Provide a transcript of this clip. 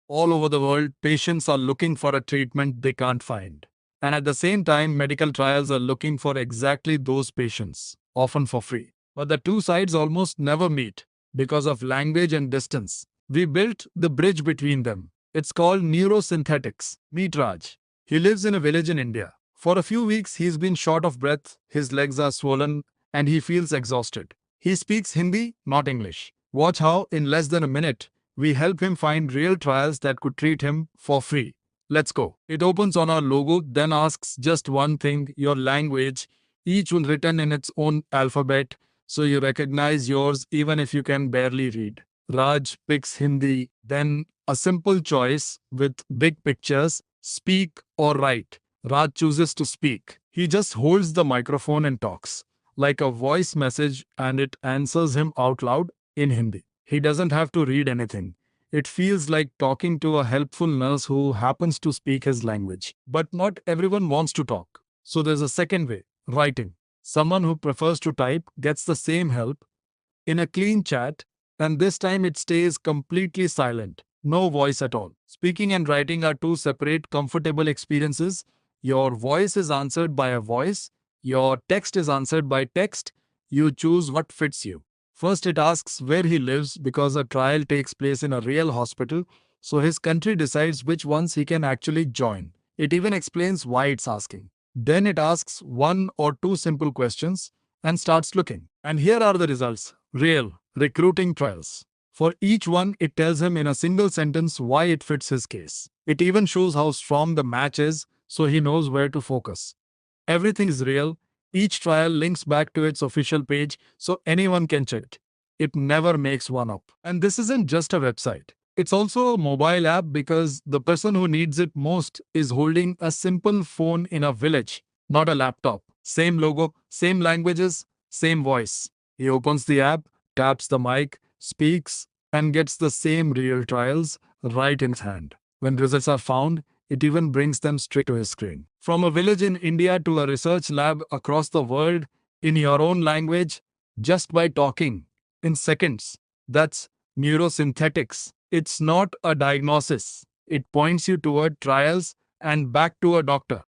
All over the world, patients are looking for a treatment they can't find. And at the same time, medical trials are looking for exactly those patients, often for free. But the two sides almost never meet because of language and distance. We built the bridge between them. It's called neurosynthetics. Meet Raj. He lives in a village in India. For a few weeks, he's been short of breath, his legs are swollen, and he feels exhausted. He speaks Hindi, not English. Watch how, in less than a minute, we help him find real trials that could treat him for free. Let's go. It opens on our logo, then asks just one thing, your language, each one written in its own alphabet, so you recognize yours even if you can barely read. Raj picks Hindi, then a simple choice with big pictures, speak or write. Raj chooses to speak. He just holds the microphone and talks, like a voice message, and it answers him out loud in Hindi. He doesn't have to read anything. It feels like talking to a helpful nurse who happens to speak his language. But not everyone wants to talk. So there's a second way, writing. Someone who prefers to type gets the same help in a clean chat, and this time it stays completely silent. No voice at all. Speaking and writing are two separate, comfortable experiences. Your voice is answered by a voice, your text is answered by text. You choose what fits you. First, it asks where he lives because a trial takes place in a real hospital, so his country decides which ones he can actually join. It even explains why it's asking. Then it asks one or two simple questions and starts looking. And here are the results real recruiting trials. For each one, it tells him in a single sentence why it fits his case. It even shows how strong the match is so he knows where to focus. Everything is real. Each trial links back to its official page so anyone can check it. It never makes one up. And this isn't just a website. It's also a mobile app because the person who needs it most is holding a simple phone in a village, not a laptop. Same logo, same languages, same voice. He opens the app, taps the mic, speaks, and gets the same real trials right in his hand. When results are found, it even brings them straight to his screen. From a village in India to a research lab across the world in your own language, just by talking in seconds. That's neurosynthetics. It's not a diagnosis. It points you toward trials and back to a doctor.